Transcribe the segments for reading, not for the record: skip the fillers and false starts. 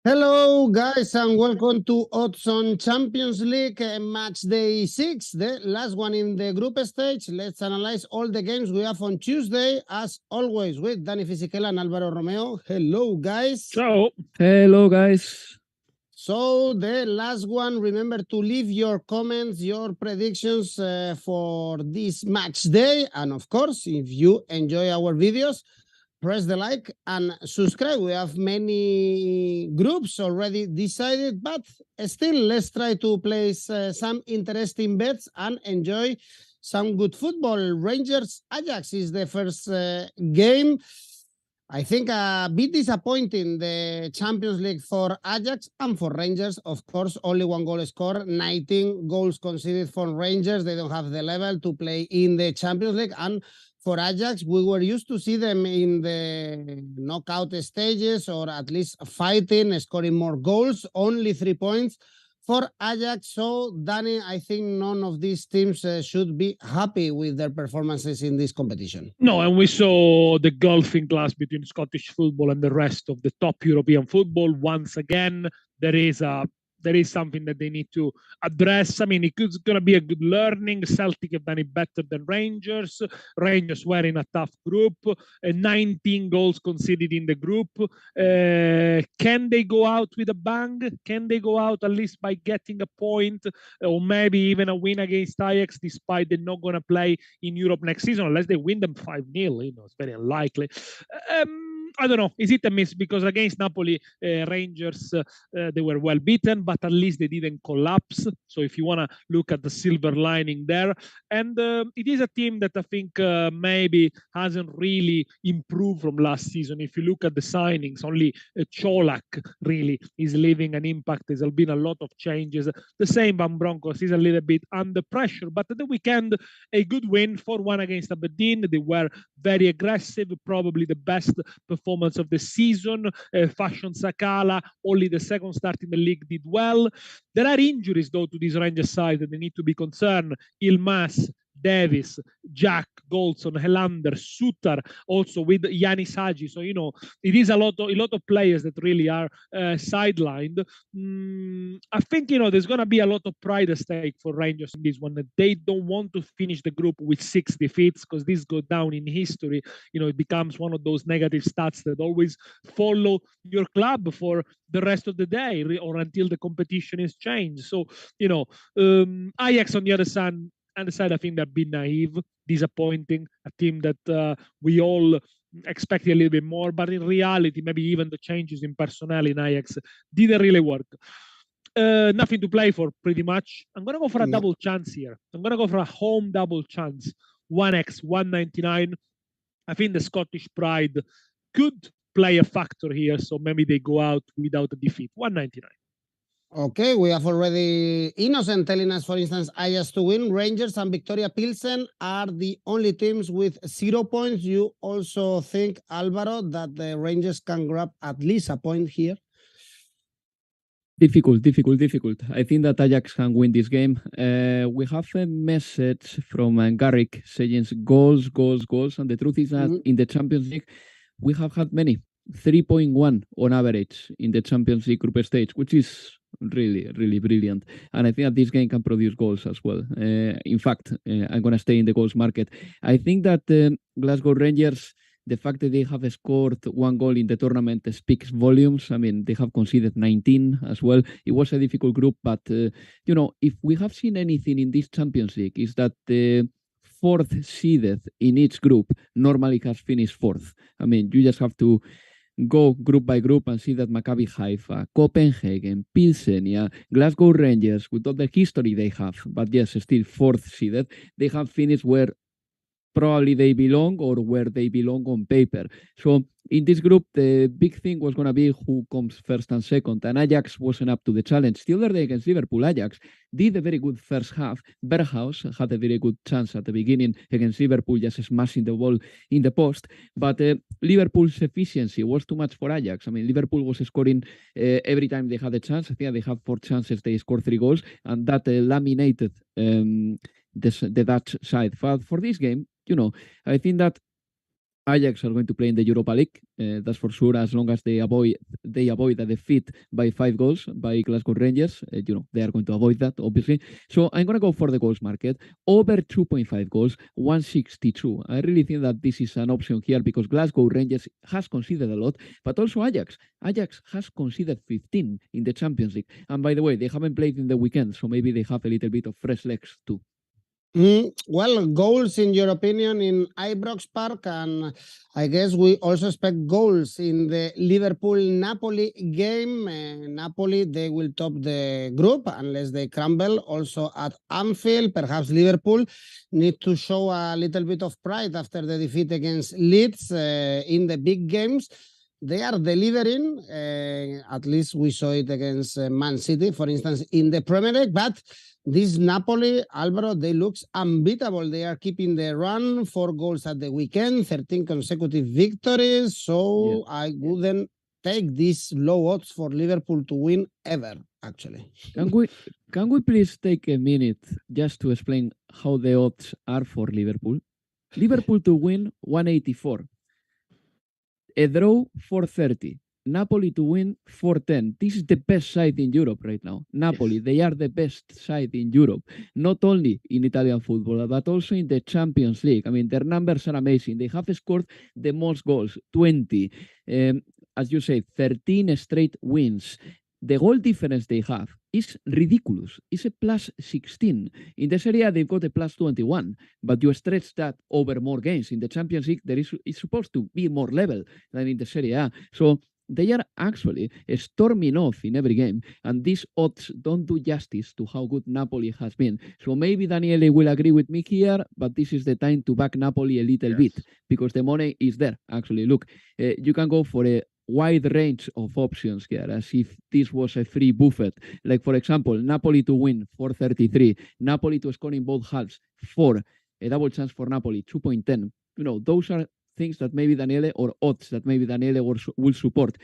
Hello, guys, and welcome to Odds on Champions League match day 6, the last one in the group stage. Let's analyze all the games we have on Tuesday, as always, with Dani Fisichella and Alvaro Romeo. Hello, guys. Ciao. Hello, guys. So, the last one, remember to leave your comments, your predictions for this match day. And of course, if you enjoy our videos, press the like and subscribe. We have many groups already decided, but still, let's try to place some interesting bets and enjoy some good football. Rangers Ajax is the first game. I think a bit disappointing, the Champions League for Ajax and for Rangers. Of course, only one goal scored, 19 goals conceded for Rangers. They don't have the level to play in the Champions League. And for Ajax, we were used to see them in the knockout stages, or at least fighting, scoring more goals, only 3 points for Ajax. So, Dani, I think none of these teams should be happy with their performances in this competition. No, and we saw the gulfing class between Scottish football and the rest of the top European football. Once again, there is something that they need to address. I mean, it's going to be a good learning. Celtic have done it better than Rangers. Rangers were in a tough group. 19 goals conceded in the group. Can they go out with a bang? Can they go out at least by getting a point, or maybe even a win against Ajax, despite they're not going to play in Europe next season, unless they win them 5-0? It's very unlikely. I don't know. Is it a miss? Because against Napoli, Rangers, they were well beaten, but at least they didn't collapse. So if you want to look at the silver lining there. And it is a team that I think maybe hasn't really improved from last season. If you look at the signings, only Cholak really is leaving an impact. There's been a lot of changes. The same Van Bronckhorst is a little bit under pressure. But at the weekend, a good win, 4-1 against Aberdeen. They were very aggressive, probably the best performance of the season. Fashion Sakala, only the second start in the league, did well. There are injuries, though, to this Rangers side that they need to be concerned. Ilmas, Davis, Jack, Goldson, Helander, Suter, also with Yanis Hadji. So, it is a lot of players that really are sidelined. I think, there's going to be a lot of pride at stake for Rangers in this one. They don't want to finish the group with 6 defeats, because this goes down in history. It becomes one of those negative stats that always follow your club for the rest of the day or until the competition is changed. So, Ajax on the other side, I think they've been naive, disappointing, a team that we all expected a little bit more, but in reality, maybe even the changes in personnel in Ajax didn't really work. Nothing to play for, pretty much. I'm going to go for a double chance here. I'm going to go for a home double chance. 1x, 199. I think the Scottish pride could play a factor here, so maybe they go out without a defeat. 199. Okay, we have already Innocent telling us, for instance, Ajax to win. Rangers and Victoria Plzen are the only teams with 0 points. You also think, Alvaro, that the Rangers can grab at least a point here? Difficult. I think that Ajax can win this game. We have a message from Garrick saying goals. And the truth is that in the Champions League, we have had many. 3.1 on average in the Champions League group stage, which is really, really brilliant. And I think that this game can produce goals as well. In fact, I'm going to stay in the goals market. I think that Glasgow Rangers, the fact that they have scored 1 goal in the tournament speaks volumes. I mean, they have conceded 19 as well. It was a difficult group, but, if we have seen anything in this Champions League, is that the 4th seeded in each group normally has finished 4th. I mean, you just have to go group by group and see that Maccabi Haifa, Copenhagen, Pilsen, Glasgow Rangers, with all the history they have, but yes, still 4th seeded, they have finished where probably they belong or where they belong on paper. So in this group, the big thing was going to be who comes first and second, and Ajax wasn't up to the challenge. The other day against Liverpool, Ajax did a very good first half. Berghaus had a very good chance at the beginning against Liverpool, just smashing the ball in the post, but Liverpool's efficiency was too much for Ajax. I mean, Liverpool was scoring every time they had a chance. I think they had 4 chances, they scored 3 goals, and that laminated the Dutch side. For this game, I think that Ajax are going to play in the Europa League. That's for sure. As long as they avoid a defeat by 5 goals by Glasgow Rangers, they are going to avoid that, obviously. So I'm going to go for the goals market over 2.5 goals, 162. I really think that this is an option here because Glasgow Rangers has conceded a lot, but also Ajax. Ajax has conceded 15 in the Champions League, and by the way, they haven't played in the weekend, so maybe they have a little bit of fresh legs too. Well, goals in your opinion in Ibrox Park, and I guess we also expect goals in the Liverpool-Napoli game. Napoli, they will top the group unless they crumble. Also at Anfield, perhaps Liverpool need to show a little bit of pride after the defeat against Leeds in the big games. They are delivering, at least we saw it against Man City, for instance, in the Premier League, but this Napoli, Alvaro, they look unbeatable. They are keeping the run, 4 goals at the weekend, 13 consecutive victories. So I wouldn't take these low odds for Liverpool to win ever, actually. Can we please take a minute just to explain how the odds are for Liverpool? Liverpool to win, 184. A draw, 430. Napoli to win, 410. This is the best side in Europe right now. Napoli, they are the best side in Europe, not only in Italian football, but also in the Champions League. I mean, their numbers are amazing. They have scored the most goals, 20. As you say, 13 straight wins. The goal difference they have is ridiculous. It's a plus 16. In the Serie A, they've got a plus 21, but you stretch that over more games. In the Champions League, it's supposed to be more level than in the Serie A. So they are actually storming off in every game, and these odds don't do justice to how good Napoli has been. So maybe Daniele will agree with me here, but this is the time to back Napoli a little bit, because the money is there, actually. Look, you can go for a wide range of options here, as if this was a free buffet. Like, for example, Napoli to win, 433. Napoli to score in both halves, 4. A double chance for Napoli, 2.10. Those are things that maybe Daniele, or odds that maybe Daniele will support.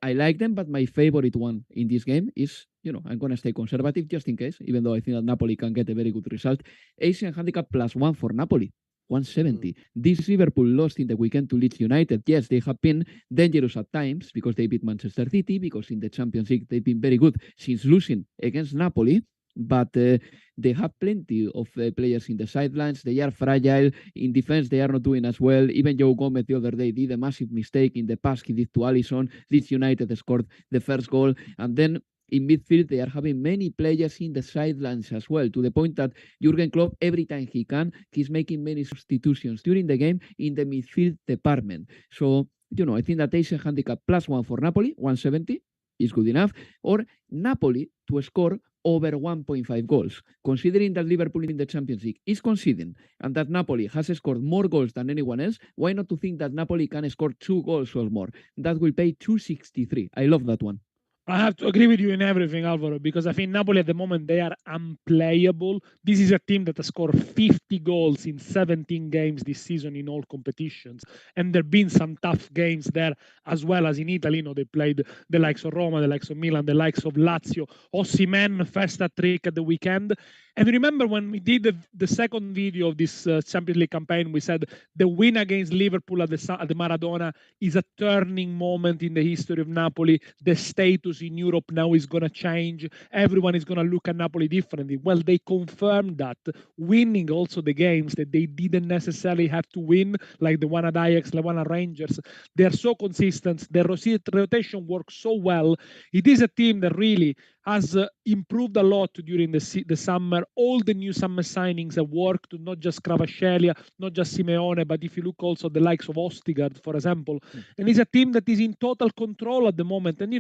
I like them, but my favorite one in this game is, I'm going to stay conservative just in case, even though I think that Napoli can get a very good result. Asian handicap +1 for Napoli. 170. This Liverpool lost in the weekend to Leeds United. Yes, they have been dangerous at times because they beat Manchester City, because in the Champions League they've been very good since losing against Napoli, but they have plenty of players in the sidelines. They are fragile. In defense, they are not doing as well. Even Joe Gomez the other day did a massive mistake in the pass he did to Alisson. Leeds United scored the first goal, and then in midfield, they are having many players in the sidelines as well, to the point that Jurgen Klopp, every time he can, he's making many substitutions during the game in the midfield department. So, I think that Asian handicap +1 for Napoli, 170, is good enough. Or Napoli to score over 1.5 goals. Considering that Liverpool in the Champions League is conceding and that Napoli has scored more goals than anyone else, why not to think that Napoli can score 2 goals or more? That will pay 263. I love that one. I have to agree with you in everything, Alvaro, because I think Napoli at the moment, they are unplayable. This is a team that has scored 50 goals in 17 games this season in all competitions. And there have been some tough games there, as well as in Italy. They played the likes of Roma, the likes of Milan, the likes of Lazio. Osimhen, first hat-trick at the weekend. And remember when we did the second video of this Champions League campaign, we said the win against Liverpool at the Maradona is a turning moment in the history of Napoli. The status in Europe now is going to change. Everyone is going to look at Napoli differently. Well, they confirmed that, winning also the games that they didn't necessarily have to win, like the one at Ajax, the one at Rangers. They're so consistent. Their rotation works so well. It is a team that really has improved a lot during the summer. All the new summer signings have worked, not just Kvaratskhelia, not just Simeone, but if you look also at the likes of Ostigard, for example. And it's a team that is in total control at the moment. And,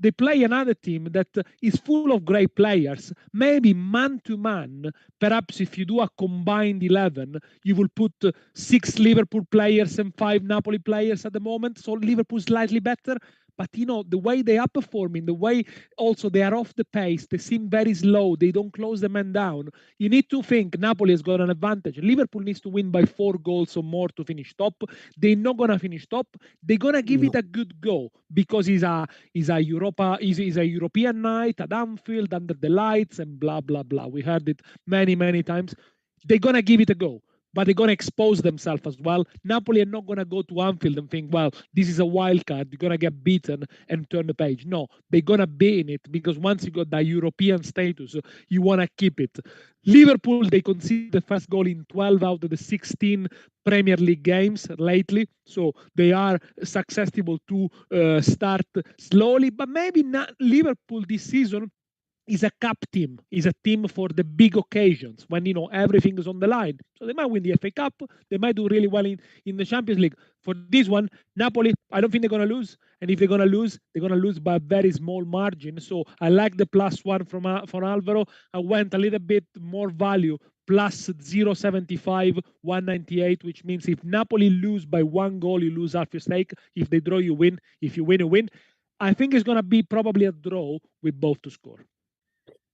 they play another team that is full of great players. Maybe man-to-man, perhaps if you do a combined 11, you will put 6 Liverpool players and 5 Napoli players at the moment. So Liverpool slightly better. But, the way they are performing, the way also they are off the pace, they seem very slow, they don't close the man down. You need to think Napoli has got an advantage. Liverpool needs to win by 4 goals or more to finish top. They're not going to finish top. They're going to give it a good go because it's a European night at Anfield under the lights and blah, blah, blah. We heard it many, many times. They're going to give it a go. but they're going to expose themselves as well. Napoli are not going to go to Anfield and think, well, this is a wild card, you're going to get beaten and turn the page. No, they're going to be in it, because once you got that European status, you want to keep it. Liverpool, they conceded the first goal in 12 out of the 16 Premier League games lately, so they are susceptible to start slowly, but maybe not. Liverpool this season is a cup team, is a team for the big occasions when everything is on the line. So they might win the FA Cup, they might do really well in the Champions League. For this one, Napoli, I don't think they're going to lose, and if they're going to lose, they're going to lose by a very small margin. So I like the +1 from Alvaro. I went a little bit more value, plus 0.75, 198, which means if Napoli lose by 1 goal, you lose half your stake. If they draw, you win. If you win, you win. I think it's going to be probably a draw with both to score.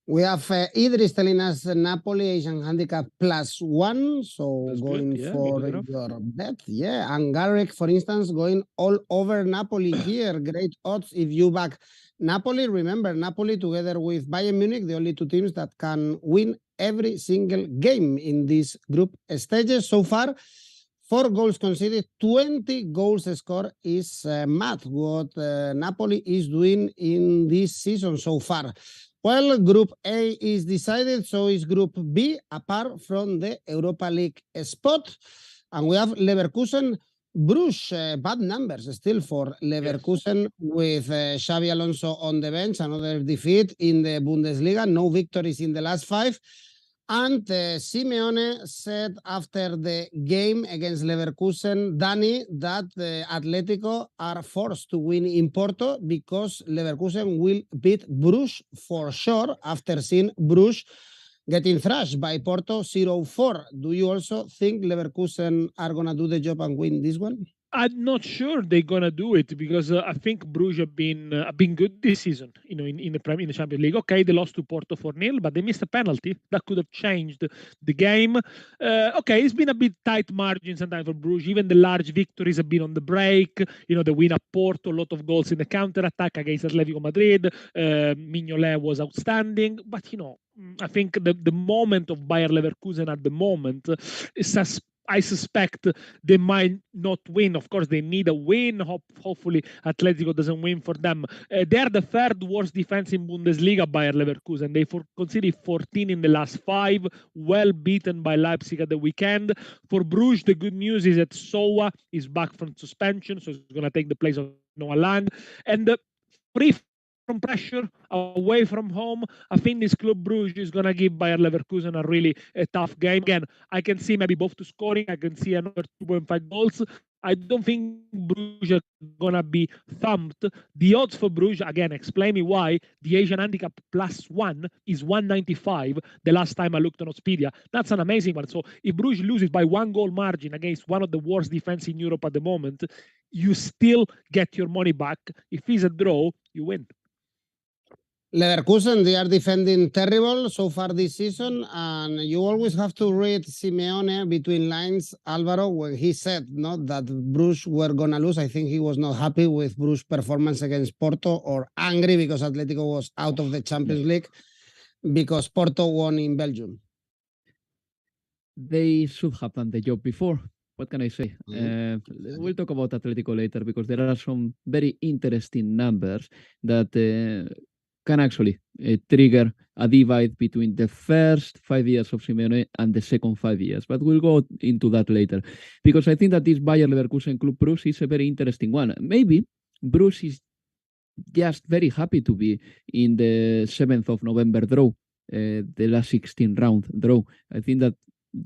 We have Idris telling us Napoli Asian handicap +1, so That's going good. Yeah, for your bet. Yeah, and Garrick, for instance, going all over Napoli here. Great odds if you back Napoli. Remember, Napoli together with Bayern Munich, the only two teams that can win every single game in these group stages. So far, 4 goals conceded, 20 goals scored is mad what Napoli is doing in this season so far. Well, Group A is decided, so is Group B, apart from the Europa League spot. And we have Leverkusen, Brugge, bad numbers still for Leverkusen, yes, with Xabi Alonso on the bench, another defeat in the Bundesliga, no victories in the last 5. And Simeone said after the game against Leverkusen, Dani, that Atlético are forced to win in Porto because Leverkusen will beat Brugge for sure after seeing Brugge getting thrashed by Porto 0-4. Do you also think Leverkusen are going to do the job and win this one? I'm not sure they're gonna do it, because I think Brugge have been good this season. In the Champions League. Okay, they lost to Porto 4-0, but they missed a penalty that could have changed the game. Okay, it's been a bit tight margins sometimes for Brugge. Even the large victories have been on the break. They win at Porto, a lot of goals in the counter attack against Atlético Madrid. Mignolet was outstanding, but I think the moment of Bayer Leverkusen at the moment is I suspect they might not win. Of course, they need a win. Hopefully, Atletico doesn't win for them. They are the 3rd worst defense in Bundesliga, Bayer Leverkusen. They conceded 14 in the last 5, well beaten by Leipzig at the weekend. For Bruges, the good news is that Soa is back from suspension, so he's going to take the place of Noah Lang. And free from pressure, away from home, I think this Club Brugge is going to give Bayer Leverkusen a really tough game. Again, I can see maybe both to scoring. I can see another 2.5 goals. I don't think Brugge are going to be thumped. The odds for Brugge, again, explain me why. The Asian handicap +1 is 195 the last time I looked on Oddspedia. That's an amazing one. So if Brugge loses by 1 goal margin against one of the worst defense in Europe at the moment, you still get your money back. If it's a draw, you win. Leverkusen, they are defending terrible so far this season, and you always have to read Simeone between lines, Alvaro, when he said that Brugge were going to lose. I think he was not happy with Brugge's performance against Porto, or angry because Atletico was out of the Champions League because Porto won in Belgium. They should have done the job before. What can I say? We'll talk about Atletico later, because there are some very interesting numbers that can actually trigger a divide between the first 5 years of Simeone and the second 5 years. But we'll go into that later, because I think that this Bayer Leverkusen Club Brugge is a very interesting one. Maybe Brugge is just very happy to be in the 7th of November draw, the last 16 round draw. I think that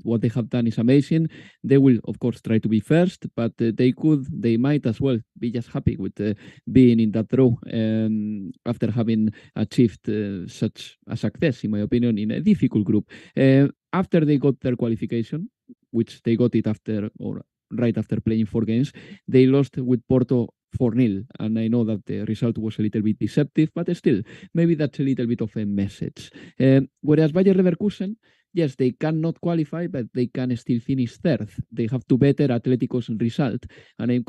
what they have done is amazing. They will, of course, try to be first, but they might as well be just happy with being in that draw after having achieved such a success, in my opinion, in a difficult group. After they got their qualification, which they got it after or right after playing 4 games, they lost with Porto 4-0, and I know that the result was a little bit deceptive, but still, maybe that's a little bit of a message. Whereas Bayer Leverkusen, yes, they cannot qualify, but they can still finish 3rd. They have to better Atletico's result. And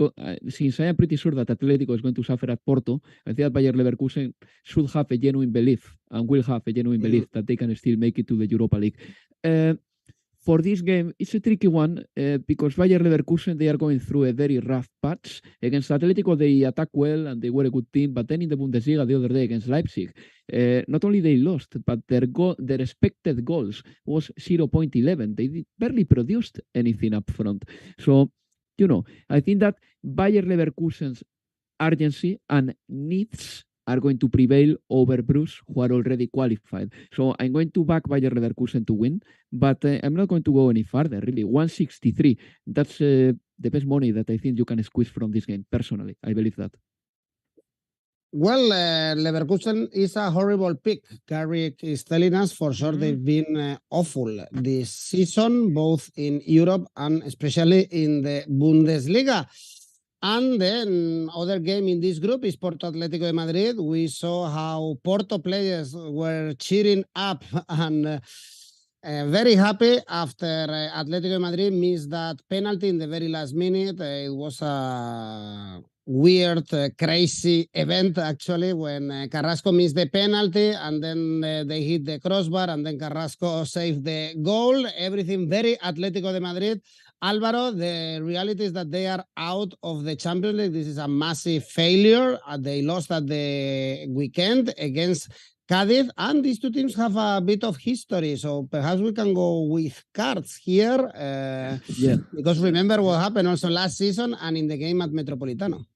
since I am pretty sure that Atletico is going to suffer at Porto, I think that Bayer Leverkusen should have a genuine belief, and will have a genuine belief, that they can still make it to the Europa League. for this game, it's a tricky one because Bayer Leverkusen, they are going through a very rough patch. Against Atletico, they attack well and they were a good team. But then in the Bundesliga the other day against Leipzig, not only they lost, but their expected goals was 0.11. They barely produced anything up front. So, I think that Bayer Leverkusen's urgency and needs are going to prevail over Bruges, who are already qualified. So I'm going to back Bayer Leverkusen to win, but I'm not going to go any further, really. 163, that's the best money that I think you can squeeze from this game, personally. I believe that. Well, Leverkusen is a horrible pick. Carrick is telling us for sure they've been awful this season, both in Europe and especially in the Bundesliga. And then other game in this group is Porto Atlético de Madrid. We saw how Porto players were cheering up and very happy after Atlético de Madrid missed that penalty in the very last minute. It was a weird, crazy event, actually, when Carrasco missed the penalty and then they hit the crossbar and then Carrasco saved the goal. Everything very Atlético de Madrid. Alvaro, the reality is that they are out of the Champions League. This is a massive failure. They lost at the weekend against Cádiz, and these two teams have a bit of history, so perhaps we can go with cards here. Because remember what happened also last season and in the game at Metropolitano.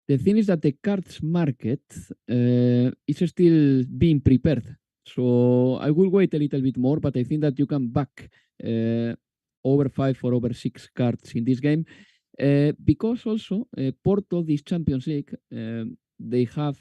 The thing is that the cards market is still being prepared. So I will wait a little bit more, but I think that you can back over 5 or over 6 cards in this game. Because also Porto, this Champions League, they have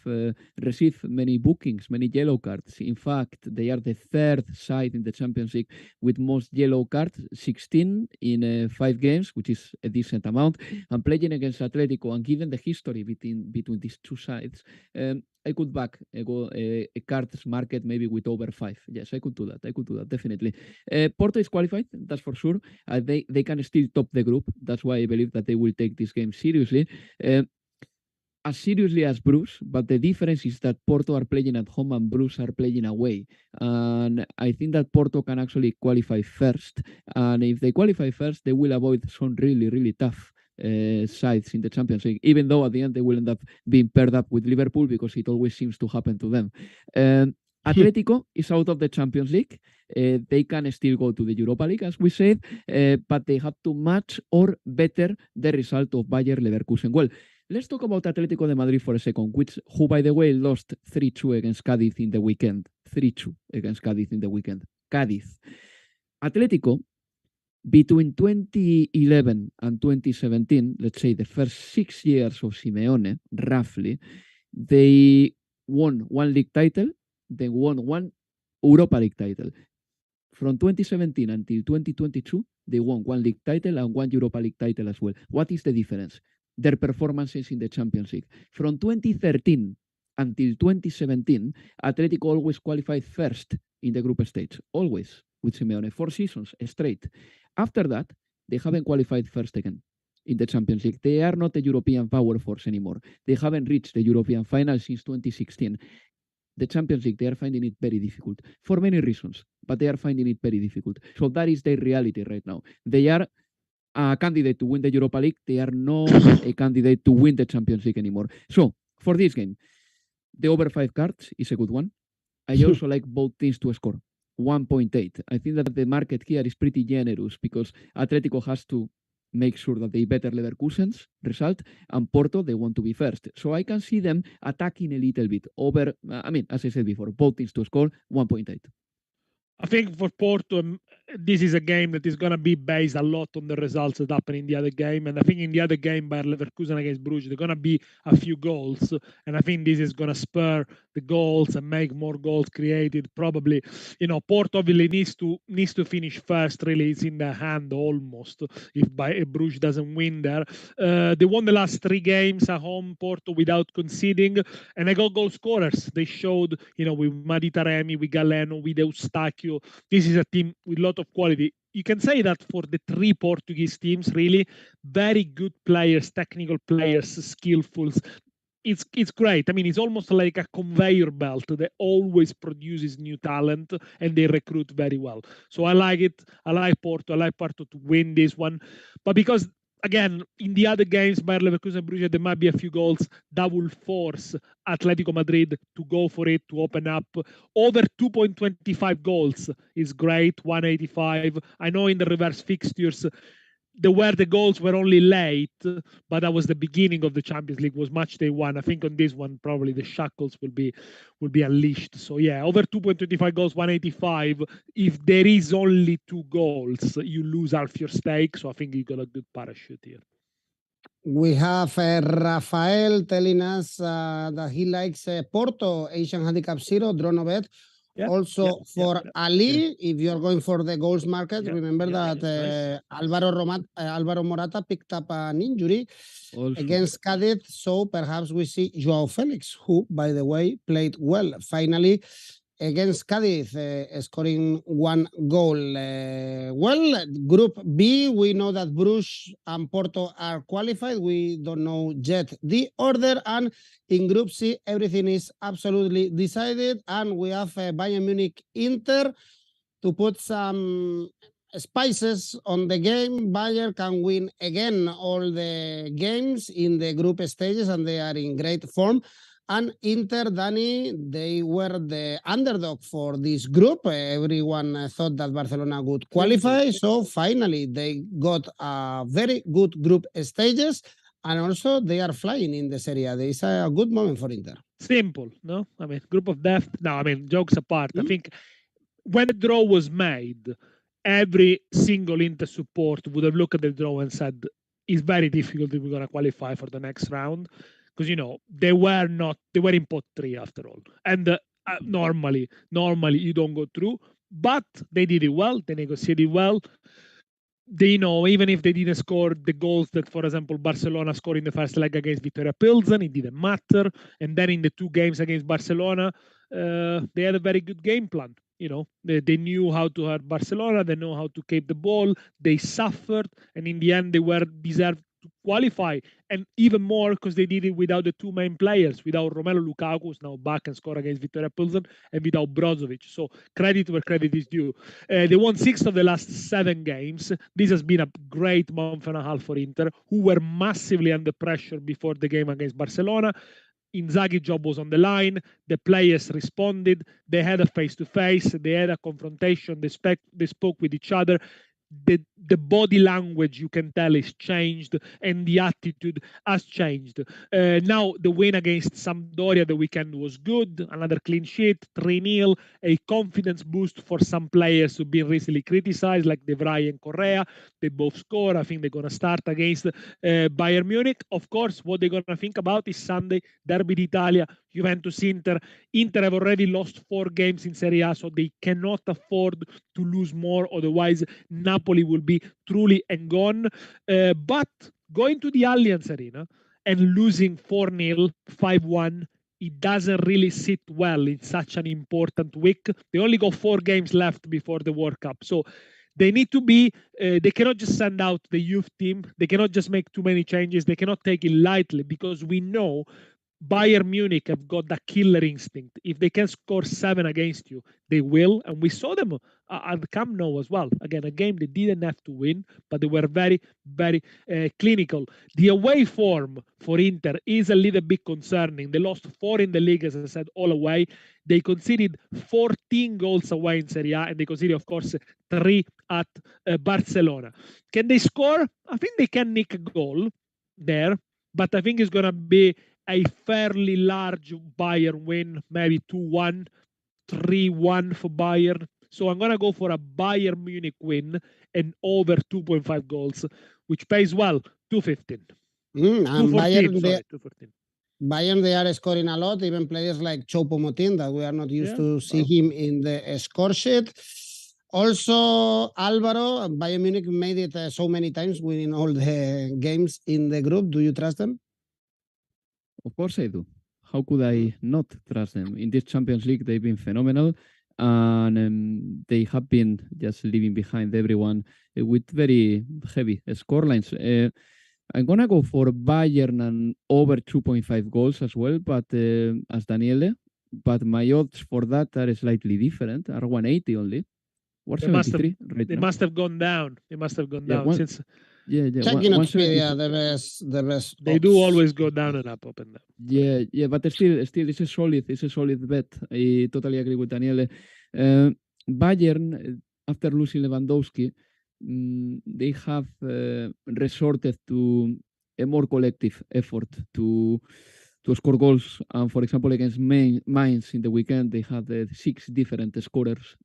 received many bookings, many yellow cards. In fact, they are the third side in the Champions League with most yellow cards, 16 in 5 games, which is a decent amount. And playing against Atletico, and given the history between these two sides, I could back a cards market maybe with over 5. Yes, I could do that, definitely. Porto is qualified, that's for sure. They can still top the group. That's why I believe that they will take this game seriously. As seriously as Bruges, but the difference is that Porto are playing at home and Bruges are playing away. And I think that Porto can actually qualify first. And if they qualify first, they will avoid some really, really tough sides in the Champions League, even though at the end they will end up being paired up with Liverpool because it always seems to happen to them. Atletico is out of the Champions League. They can still go to the Europa League, as we said, but they have to match or better the result of Bayer Leverkusen. Well, let's talk about Atlético de Madrid for a second, who, by the way, lost 3-2 against Cádiz in the weekend. 3-2 against Cádiz in the weekend. Cádiz. Atlético, between 2011 and 2017, let's say the first 6 years of Simeone, roughly, they won 1 league title, they won 1 Europa League title. From 2017 until 2022, they won 1 league title and 1 Europa League title as well. What is the difference? Their performances in the Champions League. From 2013 until 2017, Atletico always qualified first in the group stage, always with Simeone, 4 seasons straight. After that, they haven't qualified first again in the Champions League. They are not a European power force anymore. They haven't reached the European final since 2016. The Champions League, they are finding it very difficult for many reasons, but they are finding it very difficult. So that is their reality right now. They are a candidate to win the Europa League. They are not a candidate to win the Champions League anymore. So for this game, the over 5 cards is a good one. I also like both teams to score 1.8. I think that the market here is pretty generous because Atletico has to make sure that they better Leverkusen's result, and Porto, they want to be first. So I can see them attacking a little bit over, as I said before, both teams to score 1.8. I think for Porto, this is a game that is going to be based a lot on the results that happen in the other game. And I think in the other game, by Leverkusen against Brugge, there are going to be a few goals. And I think this is going to spur the goals and make more goals created. Probably, Porto really needs to finish first. Really, it's in their hand almost if Brugge doesn't win there. They won the last 3 games at home, Porto, without conceding. And they got goal scorers. They showed, with Madi Taremi, with Galeno, with Eustachio. This is a team with a lot of quality. You can say that for the 3 Portuguese teams, really, very good players, technical players, skillfuls. it's great. I mean, it's almost like a conveyor belt that always produces new talent, and they recruit very well. So I like it. I like Porto. I like Porto to win this one, but because again, in the other games, Bayer Leverkusen, Brugge, there might be a few goals that will force Atlético Madrid to go for it, to open up. Over 2.25 goals is great, 185. I know in the reverse fixtures, the goals were only late, but that was the beginning of the Champions League, was match day 1. I think on this one, probably the shackles will be unleashed. So yeah, over 2.25 goals, 185. If there is only 2 goals, you lose half your stake. So I think you got a good parachute here. We have Rafael telling us that he likes Porto, Asian Handicap 0, draw no bet. Also for Ali, if you are going for the goals market, remember that Alvaro Morata picked up an injury against Cadiz, so perhaps we see Joao Felix, who, by the way, played well. Finally, against Cadiz, scoring 1 goal. Well, Group B, we know that Brugge and Porto are qualified. We don't know yet the order. And in Group C, everything is absolutely decided. And we have Bayern Munich Inter to put some spices on the game. Bayern can win again all the games in the group stages, and they are in great form. And Inter, Dani, they were the underdog for this group. Everyone thought that Barcelona would qualify. So finally, they got a very good group stages. And also, they are flying in the Serie A. It's a good moment for Inter. Simple, no? I mean, group of death. No, I mean, jokes apart. I think when the draw was made, every single Inter support would have looked at the draw and said, it's very difficult if we're going to qualify for the next round. Because, you know, they were in pot 3 after all. And normally you don't go through. But they did it well. They negotiated well. They know, even if they didn't score the goals that, for example, Barcelona scored in the first leg against Victoria Plzen, it didn't matter. And then in the 2 games against Barcelona, they had a very good game plan. You know, they knew how to hurt Barcelona. They know how to keep the ball. They suffered. And in the end, they were deserved to qualify, and even more because they did it without the 2 main players, without Romelu Lukaku, who's now back and score against Victoria Plzen, and without Brozovic. So credit where credit is due. They won 6 of the last 7 games. This has been a great month and a half for Inter, who were massively under pressure before the game against Barcelona. Inzaghi's job was on the line. The players responded. They had a face-to-face. They had a confrontation. They spoke with each other. The body language, you can tell, is changed, and the attitude has changed. Now, the win against Sampdoria the weekend was good. Another clean sheet, 3-0, a confidence boost for some players who've been recently criticized, like De Vrij and Correa. They both score. I think they're going to start against Bayern Munich. Of course, what they're going to think about is Sunday, Derby d'Italia, Juventus Inter. Inter have already lost 4 games in Serie A, so they cannot afford to lose more. Otherwise, Napoli will be truly gone. But going to the Allianz Arena and losing 4-0, 5-1, it doesn't really sit well in such an important week. They only got 4 games left before the World Cup. So they need to be, they cannot just send out the youth team. They cannot just make too many changes. They cannot take it lightly, because we know Bayern Munich have got that killer instinct. If they can score 7 against you, they will. And we saw them at the Camp Nou as well. Again, a game they didn't have to win, but they were very, very clinical. The away form for Inter is a little bit concerning. They lost 4 in the league, as I said, all away. They conceded 14 goals away in Serie A, and they conceded, of course, 3 at Barcelona. Can they score? I think they can nick a goal there, but I think it's going to be a fairly large Bayern win, maybe 2-1, 3-1 for Bayern. So I'm going to go for a Bayern Munich win and over 2.5 goals, which pays well, 215. 214, sorry, 214. Bayern, they are scoring a lot, even players like Choupo-Moting, that we are not used to see him in the score sheet. Also, Alvaro, Bayern Munich made it so many times, winning all the games in the group. Do you trust them? Of course I do. How could I not trust them? In this Champions League, they've been phenomenal, and they have been just leaving behind everyone with very heavy scorelines. I'm gonna go for Bayern and over 2.5 goals as well, but as Daniele. But my odds for that are slightly different. Are 180 only. Or They must have, 73 right they now. must have gone down. They must have gone down since Yeah. Checking 173. Oddspedia, the best. they do always go down and up and down. Yeah, but still, it's a solid bet. I totally agree with Daniele. Bayern, after losing Lewandowski, they have resorted to a more collective effort to score goals. And for example, against Mainz in the weekend, they had 6 different scorers.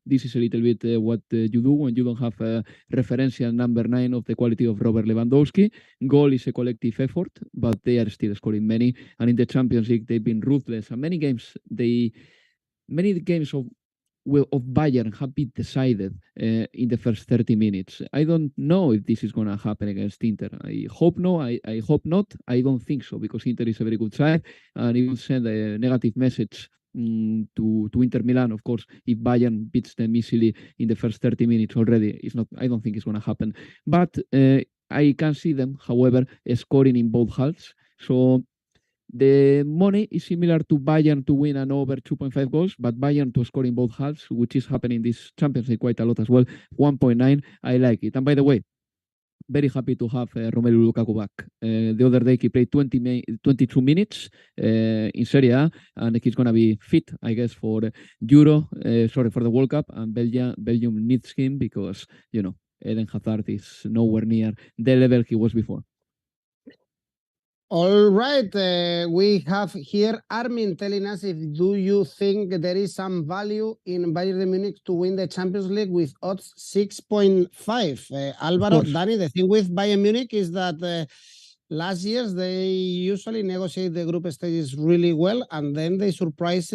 This is a little bit what you do when you don't have a referential number 9 of the quality of Robert Lewandowski. Goal is a collective effort, but they are still scoring many. And in the Champions League, they've been ruthless. And many games of Bayern have been decided in the first 30 minutes. I don't know if this is going to happen against Inter. I hope no. I hope not. I don't think so, because Inter is a very good side, and it will send a negative message to Inter Milan, of course, if Bayern beats them easily in the first 30 minutes already. I don't think it's going to happen. But I can see them, however, scoring in both halves. So the money is similar to Bayern to win and over 2.5 goals, but Bayern to score in both halves, which is happening in this Champions League quite a lot as well. 1.9, I like it. And by the way, very happy to have Romelu Lukaku back. The other day he played 22 minutes in Serie A, and he's going to be fit, I guess, for for the World Cup. And Belgium needs him because, Eden Hazard is nowhere near the level he was before. All right, we have here Armin telling us do you think there is some value in Bayern Munich to win the Champions League with odds 6.5? Alvaro, Dani, the thing with Bayern Munich is that last years they usually negotiate the group stages really well, and then they surprise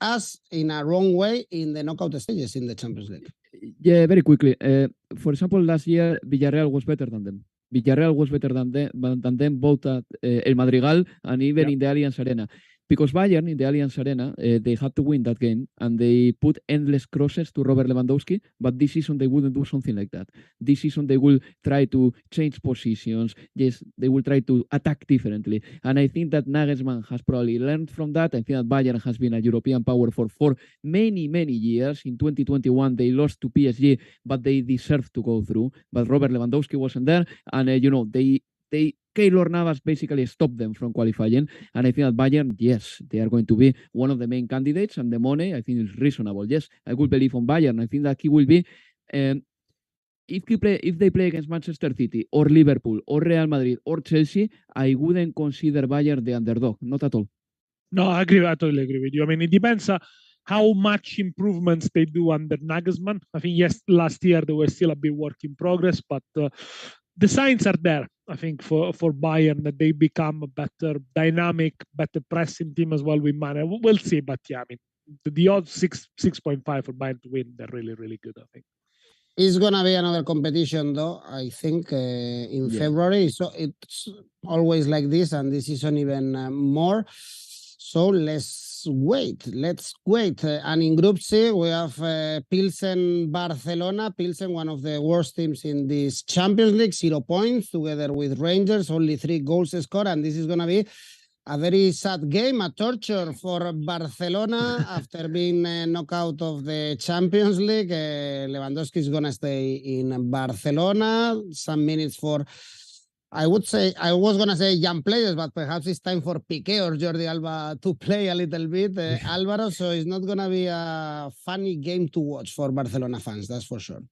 us in a wrong way in the knockout stages in the Champions League. Yeah, very quickly. For example, last year Villarreal was better than them. Villarreal was better than them both at El Madrigal and even in the Allianz Arena. Because Bayern, in the Allianz Arena, they had to win that game, and they put endless crosses to Robert Lewandowski, but this season they wouldn't do something like that. This season they will try to change positions. Yes, they will try to attack differently. And I think that Nagelsmann has probably learned from that. I think that Bayern has been a European power for many, many years. In 2021, they lost to PSG, but they deserved to go through. But Robert Lewandowski wasn't there, and Keylor Navas basically stopped them from qualifying. And I think that Bayern, yes, they are going to be one of the main candidates, and the money, I think, is reasonable. Yes, I would believe on Bayern. I think that he will be, if they play against Manchester City or Liverpool or Real Madrid or Chelsea, I wouldn't consider Bayern the underdog, not at all. No, I totally agree with you. I mean, it depends how much improvements they do under Nagelsmann. I think, yes, last year they were still a bit work in progress, but the signs are there, I think, for Bayern, that they become a better dynamic, better pressing team as well with Mane. We'll see, but yeah, I mean, the odds 6.5 for Bayern to win, they're really, really good, I think. It's going to be another competition, though, I think, in February. So it's always like this, and this season even more. So let's wait. And in Group C, we have Plzen, Barcelona. Plzen, one of the worst teams in this Champions League, 0 points, together with Rangers, only 3 goals scored. And this is going to be a very sad game, a torture for Barcelona after being knocked out of the Champions League. Lewandowski is going to stay in Barcelona. Some minutes for, I was going to say young players, but perhaps it's time for Piqué or Jordi Alba to play a little bit, Alvaro. So it's not going to be a funny game to watch for Barcelona fans, that's for sure.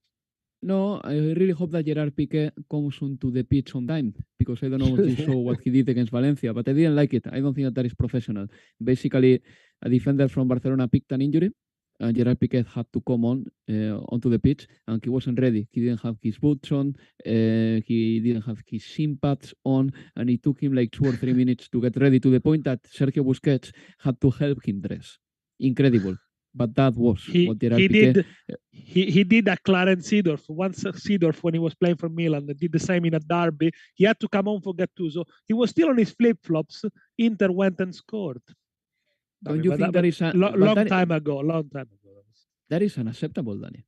No, I really hope that Gerard Piqué comes onto the pitch on time, because I don't know if you saw what he did against Valencia, but I didn't like it. I don't think that is professional. Basically, a defender from Barcelona picked an injury, and Gerard Piqué had to come onto the pitch, and he wasn't ready. He didn't have his boots on, he didn't have his shin pads on, and it took him like 2 or 3 minutes to get ready, to the point that Sergio Busquets had to help him dress. Incredible. But that was what Gerard Piqué... He did a Clarence Seedorf. Once Seedorf, when he was playing for Milan, did the same in a derby. He had to come on for Gattuso. He was still on his flip-flops. Inter went and scored. Don't you think that is a... Long time ago. That is unacceptable, Dani.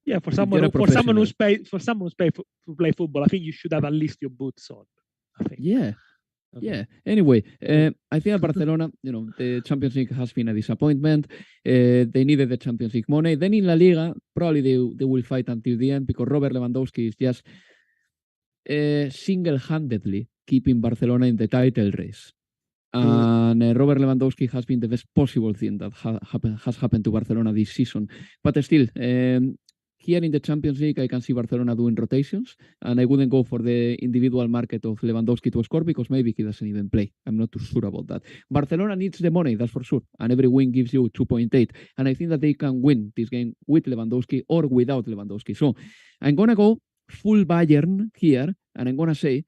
Yeah, for someone who's paid to play football, I think you should have at least your boots on. I think. Yeah. Okay. Yeah. Anyway, I think at Barcelona, the Champions League has been a disappointment. They needed the Champions League money. Then in La Liga, probably they will fight until the end because Robert Lewandowski is just single-handedly keeping Barcelona in the title race. And Robert Lewandowski has been the best possible thing that has happened to Barcelona this season. But still, here in the Champions League, I can see Barcelona doing rotations, and I wouldn't go for the individual market of Lewandowski to score because maybe he doesn't even play. I'm not too sure about that. Barcelona needs the money, that's for sure, and every win gives you 2.8, and I think that they can win this game with Lewandowski or without Lewandowski. So I'm going to go full Bayern here, and I'm going to say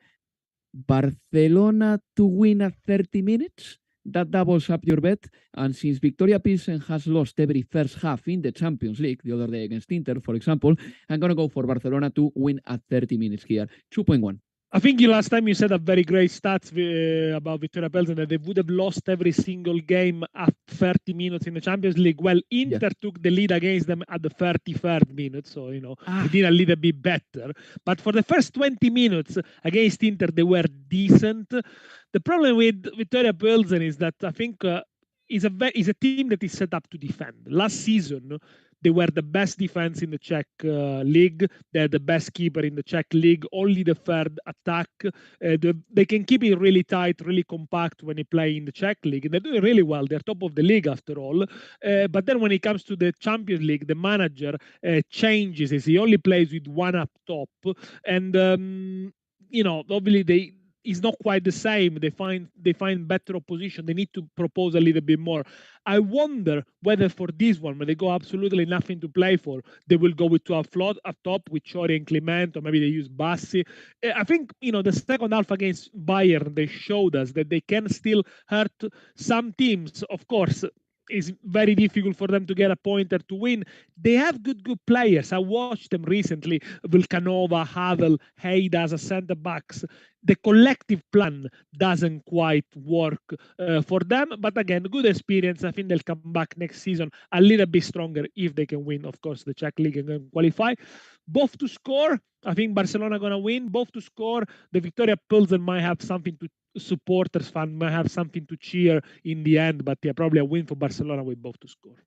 Barcelona to win at 30 minutes. That doubles up your bet. And since Victoria Plzen has lost every first half in the Champions League, the other day against Inter, for example, I'm going to go for Barcelona to win at 30 minutes here. 2.1. I think last time you said a very great stats about Victoria Plzen, that they would have lost every single game at 30 minutes in the Champions League. Well, Inter took the lead against them at the 33rd minute, so, they did a little bit better. But for the first 20 minutes against Inter, they were decent. The problem with Victoria Plzen is that I think is a team that is set up to defend. Last season, they were the best defense in the Czech league. They're the best keeper in the Czech league. Only the third attack. They can keep it really tight, really compact when they play in the Czech league. And they're doing really well. They're top of the league after all. But then when it comes to the Champions League, the manager changes. He only plays with one up top. And, obviously it's not quite the same. They find better opposition. They need to propose a little bit more. I wonder whether for this one, when they go absolutely nothing to play for, they will go with 12 float up top with Chori and Clement, or maybe they use Bassi. I think, the second half against Bayern, they showed us that they can still hurt some teams. Of course, it's very difficult for them to get a pointer to win. They have good players. I watched them recently. Vulkanova, Havel, Hayda as a centre-backs. The collective plan doesn't quite work for them. But again, good experience. I think they'll come back next season a little bit stronger if they can win, of course, the Czech League and qualify. Both to score. I think Barcelona going to win. Both to score. The Victoria Plzen might have something to supporters fan might have something to cheer in the end, but probably a win for Barcelona with both to score.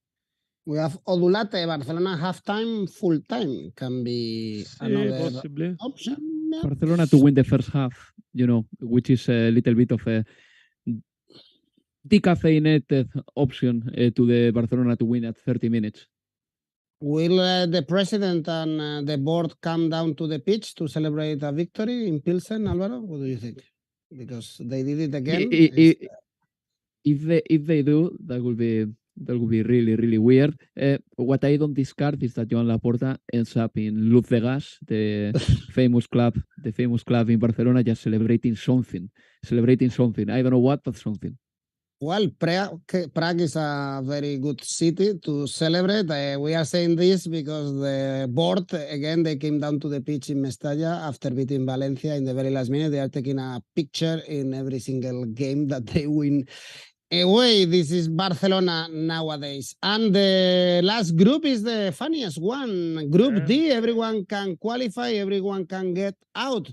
We have Odulate, Barcelona half-time, full-time can be another possibly option. Yeah. Barcelona to win the first half, which is a little bit of a decaffeinated option to the Barcelona to win at 30 minutes. Will the president and the board come down to the pitch to celebrate a victory in Pilsen, Alvaro? What do you think? Because they did it again. If they do, that will be really, really weird. What I don't discard is that Joan Laporta ends up in Luz de Gas, the famous club in Barcelona, just celebrating something. I don't know what, but something. Well, Prague is a very good city to celebrate. We are saying this because the board, again, they came down to the pitch in Mestalla after beating Valencia in the very last minute. They are taking a picture in every single game that they win away. This is Barcelona nowadays. And the last group is the funniest one. Group D, everyone can qualify, everyone can get out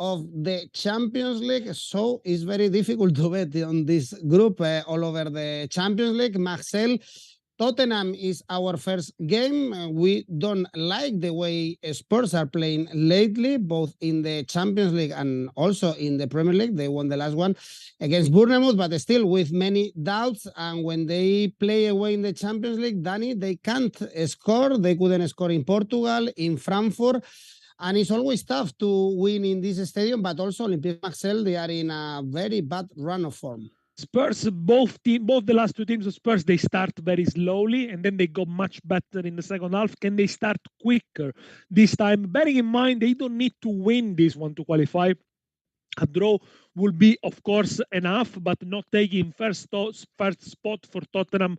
of the Champions League, so it's very difficult to bet on this group all over the Champions League. Marseille, Tottenham is our first game. We don't like the way Spurs are playing lately, both in the Champions League and also in the Premier League. They won the last one against Bournemouth, but still with many doubts. And when they play away in the Champions League, Dani, they can't score. They couldn't score in Portugal, in Frankfurt. And it's always tough to win in this stadium, but also Olympique Marseille, they are in a very bad run of form. Spurs, both the last two teams of Spurs, they start very slowly and then they go much better in the second half. Can they start quicker this time? Bearing in mind, they don't need to win this one to qualify. A draw will be, of course, enough, but not taking first spot for Tottenham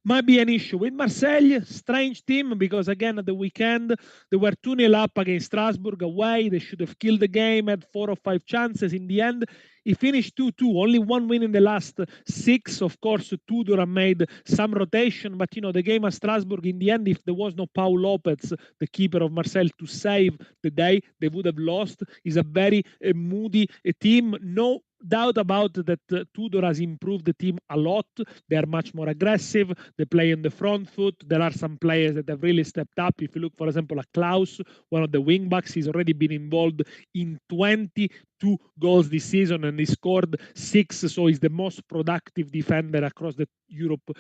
might be an issue. With Marseille, strange team, because again, at the weekend, they were 2-0 up against Strasbourg away. They should have killed the game, had 4 or 5 chances. In the end, he finished 2-2, only 1 win in the last 6. Of course, Tudor made some rotation, but the game at Strasbourg, in the end, if there was no Paul Lopez, the keeper of Marseille, to save the day, they would have lost. It's a very moody team. No doubt about that. Tudor has improved the team a lot. They are much more aggressive. They play in the front foot. There are some players that have really stepped up. If you look, for example, at Klaus, one of the wing backs, he's already been involved in 22 goals this season, and he scored 6, so he's the most productive defender across the Europe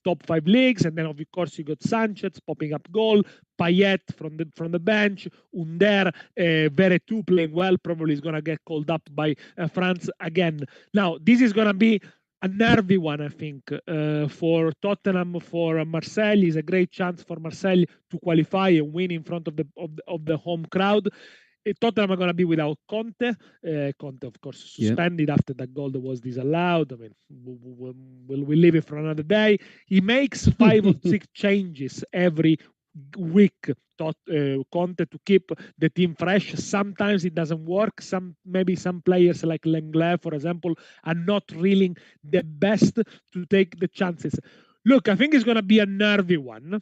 top 5 leagues. And then, of course, you got Sanchez popping up goal, Payet from the bench, Under, Veretout playing well, probably is going to get called up by France again. Now, this is going to be a nervy one, I think, for Tottenham. For Marseille is a great chance for Marseille to qualify and win in front of the home crowd. Tottenham are going to be without Conte. Conte, of course, suspended after that goal that was disallowed. I mean, we'll leave it for another day. He makes 5 or 6 changes every week, Conte, to keep the team fresh. Sometimes it doesn't work. Maybe some players like Lenglet, for example, are not really the best to take the chances. Look, I think it's going to be a nervy one.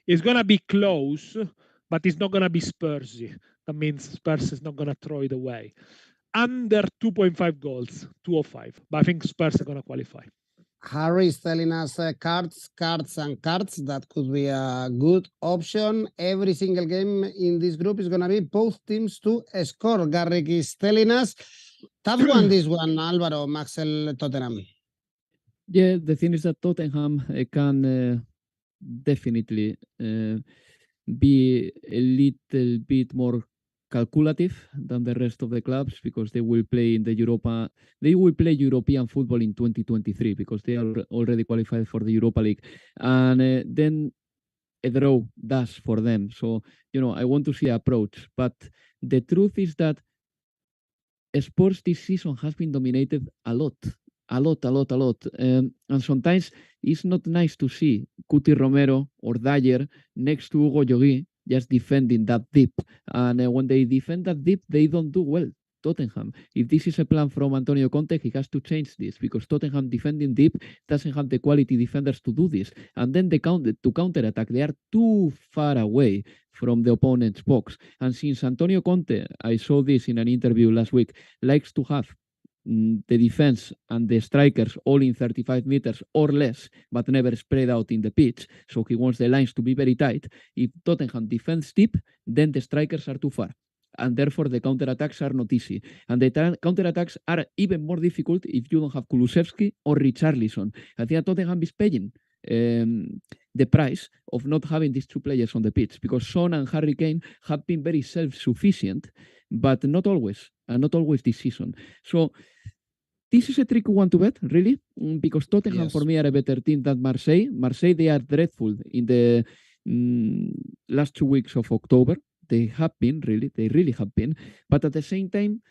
It's going to be close, but it's not going to be Spursy. That means Spurs is not going to throw it away. Under 2.5 goals, 2.05. But I think Spurs are going to qualify. Harry is telling us cards. That could be a good option. Every single game in this group is going to be both teams to score. Garrick is telling us. Tough one, this one, Alvaro, Maxwell, Tottenham. Yeah, the thing is that Tottenham can definitely be a little bit more calculative than the rest of the clubs, because they will play in the European football in 2023, because they are already qualified for the Europa League, and then a draw does for them. So I want to see the approach, but the truth is that sports this season has been dominated a lot, and sometimes it's not nice to see Cuti Romero or Dyer next to Hugo Lloris just defending that deep, and when they defend that deep, they don't do well. Tottenham, if this is a plan from Antonio Conte, he has to change this, because Tottenham defending deep doesn't have the quality defenders to do this, and then to counter-attack, they are too far away from the opponent's box. And since Antonio Conte, I saw this in an interview last week, likes to have the defense and the strikers all in 35 meters or less, but never spread out in the pitch, so he wants the lines to be very tight. If Tottenham defends deep, then the strikers are too far, and therefore the counterattacks are not easy. And the counterattacks are even more difficult if you don't have Kulusevski or Richarlison. I think Tottenham is paying the price of not having these 2 players on the pitch, because Son and Harry Kane have been very self-sufficient, but not always, and not always this season. So this is a tricky one to bet, really, because Tottenham for me are a better team than Marseille. Marseille, they are dreadful in the last 2 weeks of October. They have been, really, they really have been. But at the same time,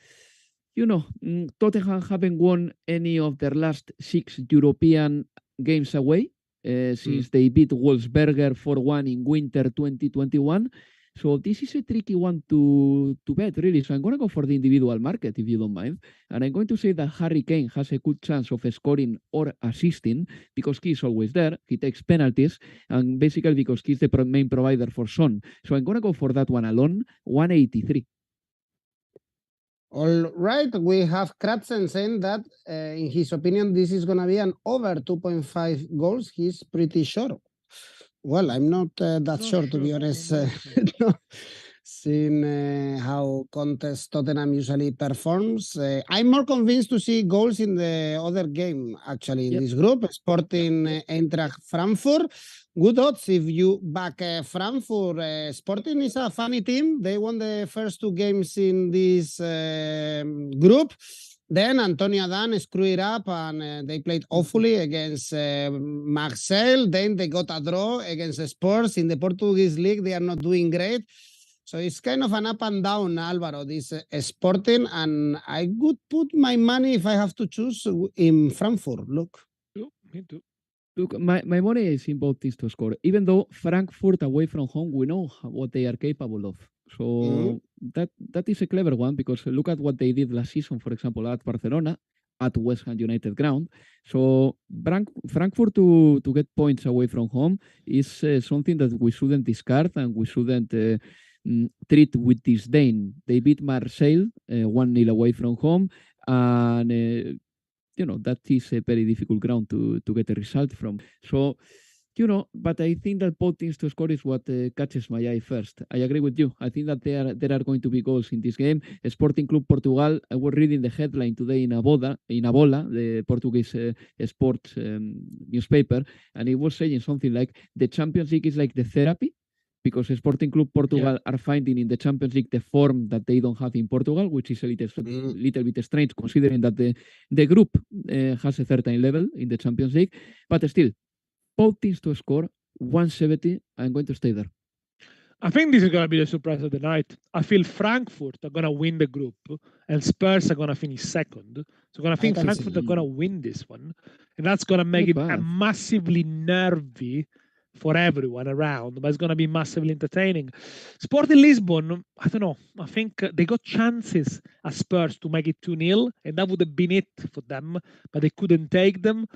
Tottenham haven't won any of their last 6 European games away since they beat Wolfsberger 4-1 in winter 2021. So this is a tricky one to bet, really. So I'm going to go for the individual market, if you don't mind. And I'm going to say that Harry Kane has a good chance of scoring or assisting, because he's always there. He takes penalties, and basically because he's the main provider for Son. So I'm going to go for that one alone, 183. All right, we have Kratzen saying that, in his opinion, this is going to be an over 2.5 goals. He's pretty sure. Well, I'm not that sure, to be honest, seeing how Conte's Tottenham usually performs. I'm more convinced to see goals in the other game, actually, in this group, Sporting Eintracht Frankfurt. Good odds if you back Frankfurt. Sporting is a funny team. They won the first 2 games in this group. Then Antonio Dan screwed it up, and they played awfully against Marseille. Then they got a draw against Spurs. In the Portuguese league, they are not doing great. So it's kind of an up and down, Alvaro, this Sporting, and I would put my money, if I have to choose, in Frankfurt. Look. Me too. Look, my money is in both teams to score, even though Frankfurt away from home, we know what they are capable of. So that is a clever one, because look at what they did last season, for example, at Barcelona, at West Ham United ground. So Frankfurt to get points away from home is something that we shouldn't discard and we shouldn't treat with disdain. They beat Marseille 1-0 away from home, and that is a very difficult ground to get a result from. So, but I think that both teams to score is what catches my eye first. I agree with you. I think that there are going to be goals in this game. Sporting Club Portugal, I was reading the headline today in Abola, the Portuguese sports newspaper, and it was saying something like the Champions League is like the therapy, because Sporting Club Portugal are finding in the Champions League the form that they don't have in Portugal, which is a little bit strange, considering that the group has a certain level in the Champions League. But still, both teams to score 170. I'm going to stay there. I think this is going to be the surprise of the night. I feel Frankfurt are going to win the group, and Spurs are going to finish second. So I think Frankfurt are going to win this one, and that's going to make it a massively nervy for everyone around, but it's going to be massively entertaining. Sporting Lisbon, I don't know. I think they got chances as Spurs to make it 2-0, and that would have been it for them, but they couldn't take them.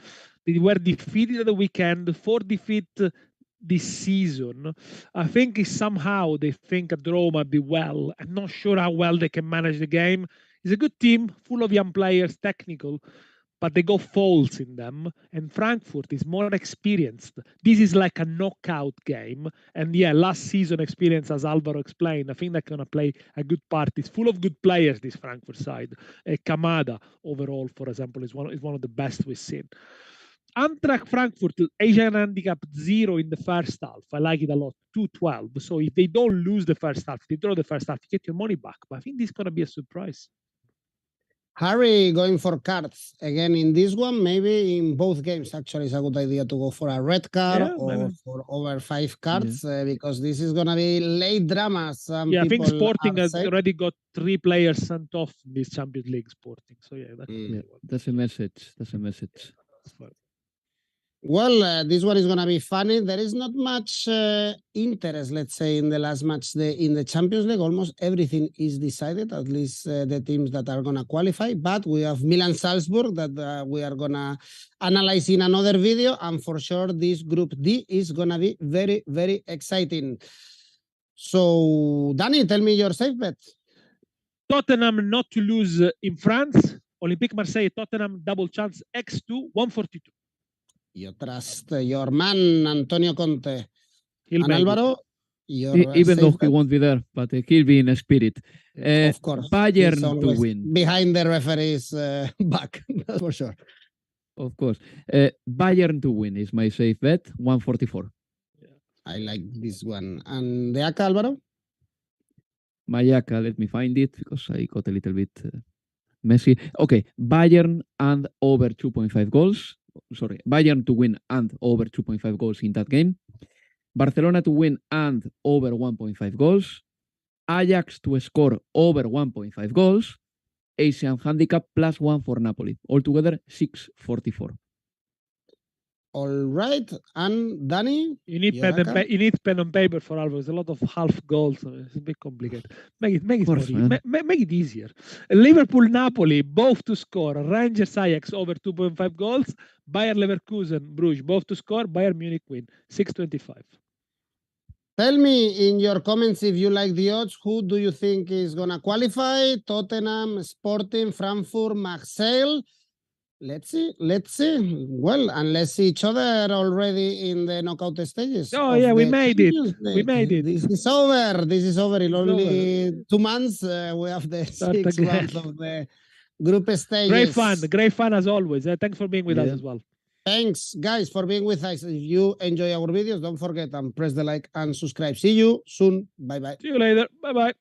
They were defeated at the weekend, 4 defeats this season. I think somehow they think a draw might be well. I'm not sure how well they can manage the game. It's a good team, full of young players, technical, but they got faults in them, and Frankfurt is more experienced. This is like a knockout game, and last season experience, as Alvaro explained, I think they're going to play a good part. It's full of good players, this Frankfurt side. Kamada, overall, for example, is one of the best we've seen. Amtrak Frankfurt, Asian handicap 0 in the first half. I like it a lot, 2-12. So if they don't lose the first half, they draw the first half, you get your money back. But I think this is going to be a surprise. Harry going for cards again in this one, maybe in both games. Actually, it's a good idea to go for a red card or for over 5 cards because this is going to be late drama. I think Sporting has already got 3 players sent off in this Champions League. Sporting, so that's a message. That's a message. Well, this one is going to be funny. There is not much interest, let's say, in the last match in the Champions League. Almost everything is decided, at least the teams that are going to qualify. But we have Milan-Salzburg that we are going to analyze in another video. And for sure, this Group D is going to be very, very exciting. So, Dani, tell me your safe bet. Tottenham not to lose in France. Olympique Marseille, Tottenham, double chance, X2, 142. You trust your man, Antonio Conte. And Alvaro, even though he won't be there, but he'll be in a spirit. Of course. Bayern to win. Behind the referee's back, that's for sure. Of course. Bayern to win is my safe bet, 144. I like this one. And the ACCA, Alvaro? My ACCA, let me find it because I got a little bit messy. Okay, Bayern and over 2.5 goals. Sorry, Bayern to win and over 2.5 goals in that game. Barcelona to win and over 1.5 goals. Ajax to score over 1.5 goals. Asian handicap +1 for Napoli. Altogether 644. All right. And Dani? You need pen and paper for Alvaro. There's a lot of half goals. It's a bit complicated. Make it easier. Liverpool, Napoli, both to score. Rangers, Ajax over 2.5 goals. Bayern Leverkusen, Brugge, both to score. Bayern Munich win, 625. Tell me in your comments if you like the odds. Who do you think is going to qualify? Tottenham, Sporting, Frankfurt, Marseille. Let's see. Well, and let's see each other already in the knockout stages. Oh, yeah, we made it. We made it. This is over. In only 2 months, we have the 6 rounds of the group stages. Great fun as always. Thanks for being with us as well. Thanks, guys, for being with us. If you enjoy our videos, don't forget and press the like and subscribe. See you soon. Bye-bye. See you later. Bye-bye.